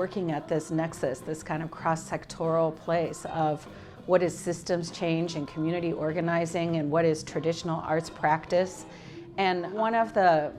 working at this nexus, this kind of cross-sectoral place of what is systems change and community organizing and what is traditional arts practice. And one of the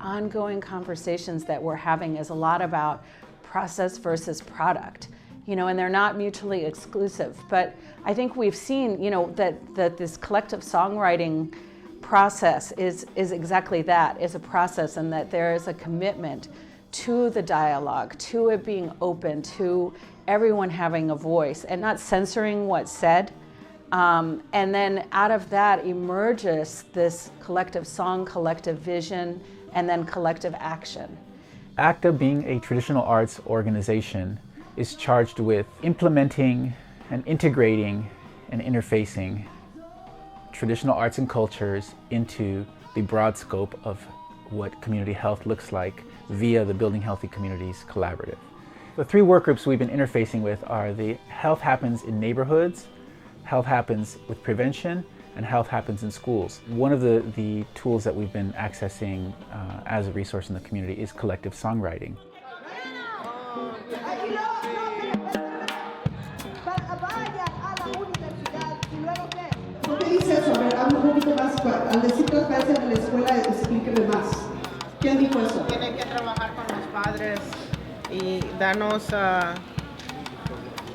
ongoing conversations that we're having is a lot about process versus product, and they're not mutually exclusive. But I think we've seen, that this collective songwriting process is exactly that, is a process, and that there is a commitment to the dialogue, to it being open, to everyone having a voice and not censoring what's said. And then out of that emerges this collective song, collective vision, and then collective action. ACTA, being a traditional arts organization, is charged with implementing and integrating and interfacing traditional arts and cultures into the broad scope of what community health looks like via the Building Healthy Communities Collaborative. The three work groups we've been interfacing with are the health happens in neighborhoods, health happens with prevention, and health happens in schools. One of the tools that we've been accessing as a resource in the community is collective songwriting. ¿Qué dice eso? A ver, habla un poquito más. Al decir transparencia en la escuela, explíqueme más. ¿Quién dijo eso? Tiene que trabajar con los padres y darnos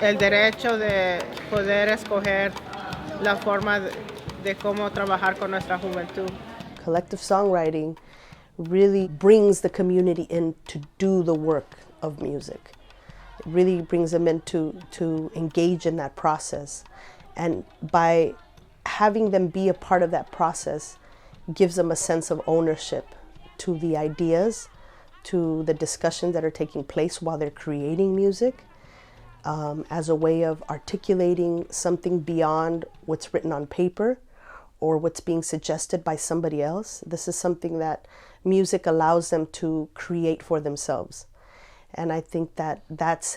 el derecho de poder escoger la forma de cómo trabajar con nuestra juventud. Collective songwriting really brings the community in to do the work of music. It really brings them in to engage in that process. And by having them be a part of that process gives them a sense of ownership to the ideas, to the discussions that are taking place while they're creating music, as a way of articulating something beyond what's written on paper or what's being suggested by somebody else. This is something that music allows them to create for themselves. And I think that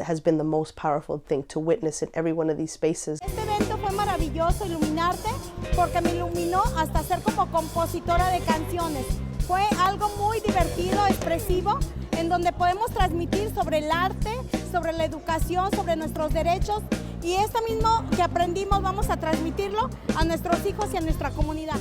has been the most powerful thing to witness in every one of these spaces. Este evento fue maravilloso, iluminarte, porque me iluminó hasta ser como compositora de canciones. Fue algo muy divertido, expresivo, en donde podemos transmitir sobre el arte, sobre la educación, sobre nuestros derechos, y esto mismo que aprendimos vamos a transmitirlo a nuestros hijos y a nuestra comunidad.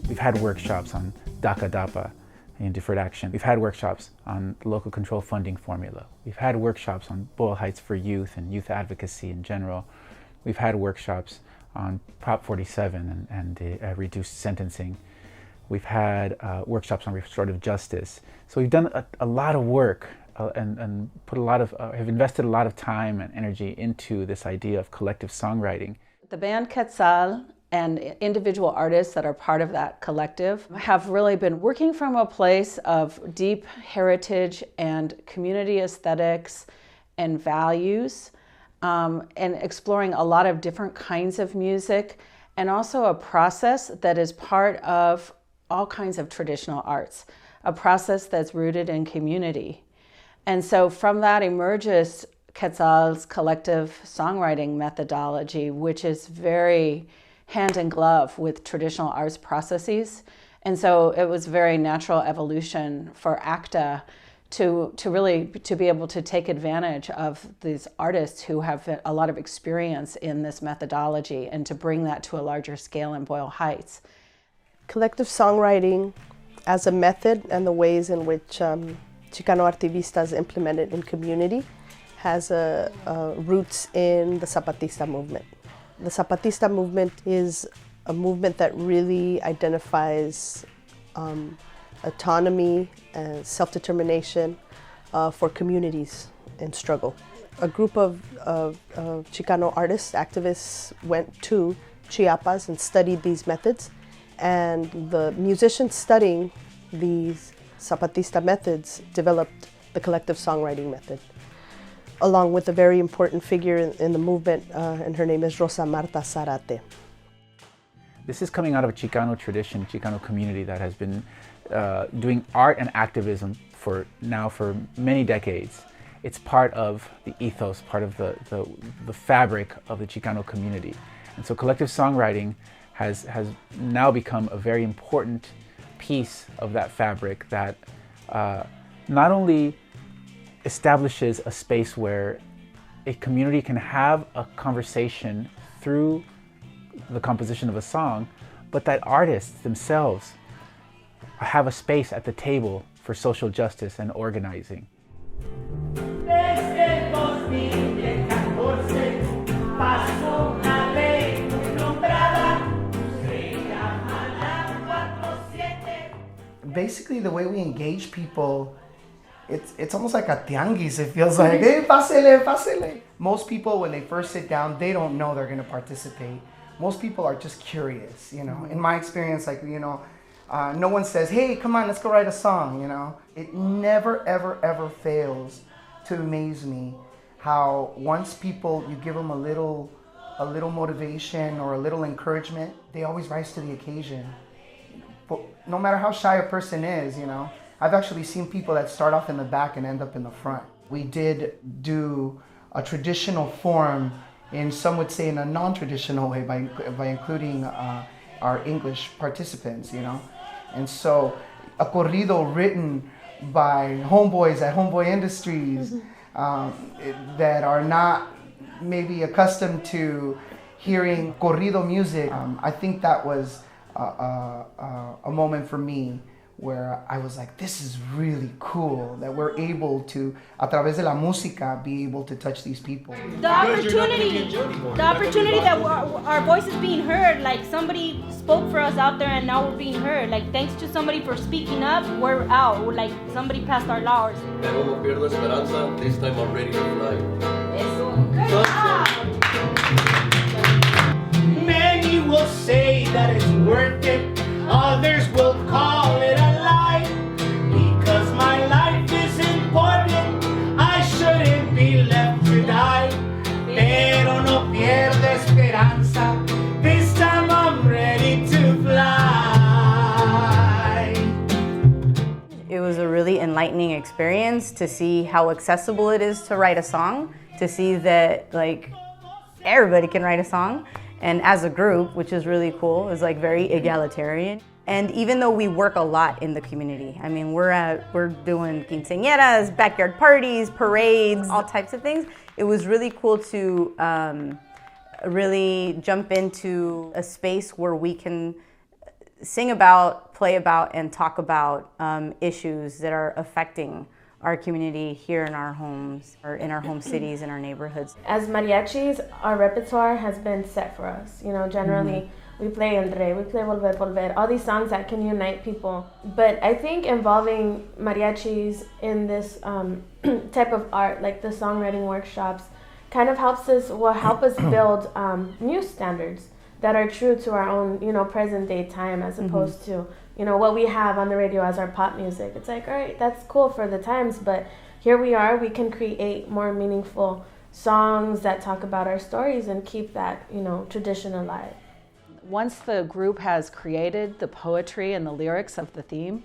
We've had workshops on DACA DAPA and deferred action. We've had workshops on local control funding formula. We've had workshops on Boyle Heights for youth and youth advocacy in general. We've had workshops on Prop 47 and reduced sentencing. We've had workshops on restorative justice. So we've done a lot of work and put have invested a lot of time and energy into this idea of collective songwriting. The band Quetzal and individual artists that are part of that collective have really been working from a place of deep heritage and community aesthetics and values, and exploring a lot of different kinds of music, and also a process that is part of all kinds of traditional arts, a process that's rooted in community. And so from that emerges Quetzal's collective songwriting methodology, which is very hand in glove with traditional arts processes. And so it was a very natural evolution for ACTA to be able to take advantage of these artists who have a lot of experience in this methodology and to bring that to a larger scale in Boyle Heights. Collective songwriting as a method and the ways in which Chicano Artivistas implement it in community has roots in the Zapatista movement. The Zapatista movement is a movement that really identifies autonomy and self-determination for communities in struggle. A group of Chicano artists, activists, went to Chiapas and studied these methods, and the musicians studying these Zapatista methods developed the collective songwriting method, along with a very important figure in the movement, and her name is Rosa Marta Zarate. This is coming out of a Chicano tradition, Chicano community that has been doing art and activism for many decades. It's part of the ethos, part of the fabric of the Chicano community. And so collective songwriting has now become a very important piece of that fabric that not only establishes a space where a community can have a conversation through the composition of a song, but that artists themselves have a space at the table for social justice and organizing. Basically, the way we engage people, it's almost like a tianguis. It feels like, hey, pásele, pásele. Most people, when they first sit down, they don't know they're going to participate. Most people are just curious, you know. In my experience, like, you know, no one says, hey, come on, let's go write a song, you know. It never, ever, ever fails to amaze me how once people, you give them a little motivation or a little encouragement, they always rise to the occasion. But no matter how shy a person is, you know, I've actually seen people that start off in the back and end up in the front. We did do a traditional form, and some would say in a non-traditional way by including our English participants, you know. And so a corrido written by homeboys at Homeboy Industries that are not maybe accustomed to hearing corrido music. I think that was a moment for me where I was like, this is really cool that we're able to, a través de la música, be able to touch these people. The opportunity that our voice is being heard, like somebody spoke for us out there and now we're being heard. Like thanks to somebody for speaking up, we're out. We're like somebody passed our laws. Pero no pierdo esperanza, this time I'm ready to fly. Good job. Many will say that it's worth it, others will call it a lie. Because my life is important, I shouldn't be left to die. Pero no pierdo esperanza, this time I'm ready to fly. It was a really enlightening experience to see how accessible it is to write a song, to see that like everybody can write a song. And as a group, which is really cool, is like very egalitarian. And even though we work a lot in the community, I mean, we're doing quinceañeras, backyard parties, parades, all types of things. It was really cool to really jump into a space where we can sing about, play about, and talk about issues that are affecting our community here in our homes, or in our home cities, in our neighborhoods. As mariachis, our repertoire has been set for us. You know, generally we play El Rey, we play Volver, Volver, all these songs that can unite people. But I think involving mariachis in this type of art, like the songwriting workshops, kind of help us build new standards that are true to our own, you know, present day time, as opposed to, you know, what we have on the radio as our pop music. It's like, all right, that's cool for the times, but here we are, we can create more meaningful songs that talk about our stories and keep that, you know, tradition alive. Once the group has created the poetry and the lyrics of the theme,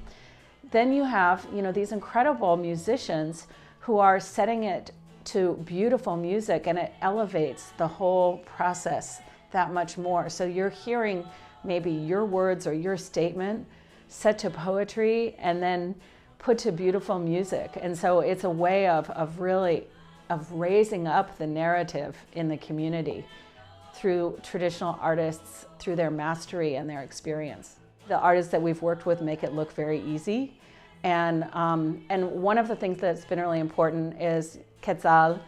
then you have, you know, these incredible musicians who are setting it to beautiful music, and it elevates the whole process that much more. So you're hearing maybe your words or your statement set to poetry and then put to beautiful music. And so it's a way of raising up the narrative in the community through traditional artists, through their mastery and their experience. The artists that we've worked with make it look very easy. And one of the things that's been really important is Quetzal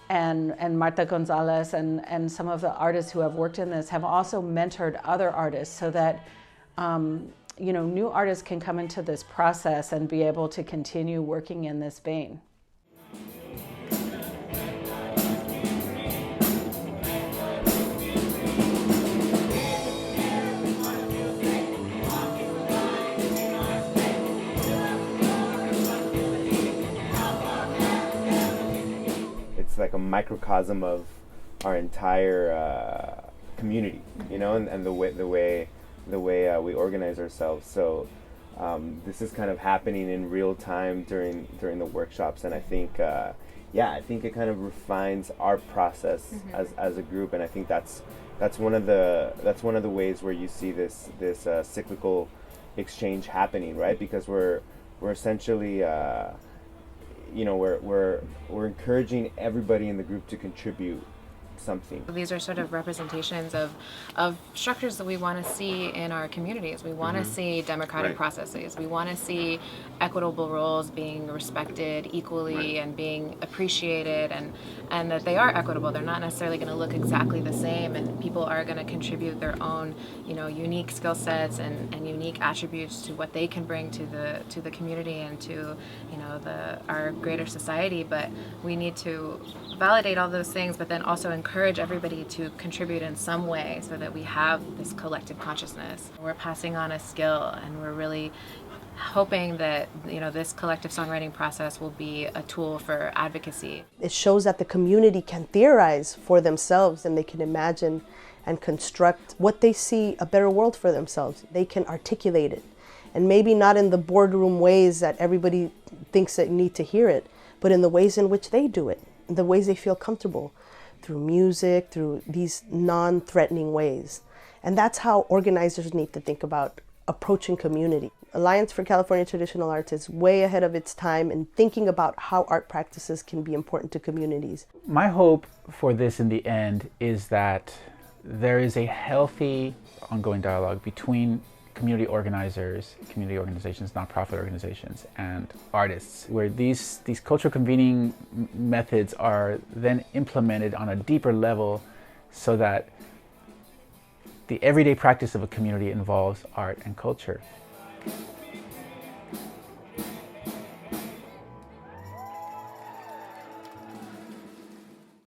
and Marta Gonzalez and some of the artists who have worked in this have also mentored other artists so that you know, new artists can come into this process and be able to continue working in this vein. It's like a microcosm of our entire community, you know, and the way we organize ourselves. So this is kind of happening in real time during the workshops, and I think I think it kind of refines our process as a group, and I think that's one of the ways where you see this cyclical exchange happening, right? Because we're essentially you know, we're encouraging everybody in the group to contribute something. These are sort of representations of structures that we want to see in our communities. We want to see democratic processes. We want to see equitable roles being respected equally and being appreciated, and that they are equitable. They're not necessarily going to look exactly the same, and people are going to contribute their own, you know, unique skill sets and unique attributes to what they can bring to the community and to, you know, our greater society. But we need to validate all those things, but then also encourage everybody to contribute in some way so that we have this collective consciousness. We're passing on a skill, and we're really hoping that, you know, this collective songwriting process will be a tool for advocacy. It shows that the community can theorize for themselves, and they can imagine and construct what they see a better world for themselves. They can articulate it, and maybe not in the boardroom ways that everybody thinks they need to hear it, but in the ways in which they do it, the ways they feel comfortable, through music, through these non-threatening ways. And that's how organizers need to think about approaching community. Alliance for California Traditional Arts is way ahead of its time in thinking about how art practices can be important to communities. My hope for this in the end is that there is a healthy ongoing dialogue between community organizers, community organizations, nonprofit organizations, and artists, where these cultural convening methods are then implemented on a deeper level so that the everyday practice of a community involves art and culture.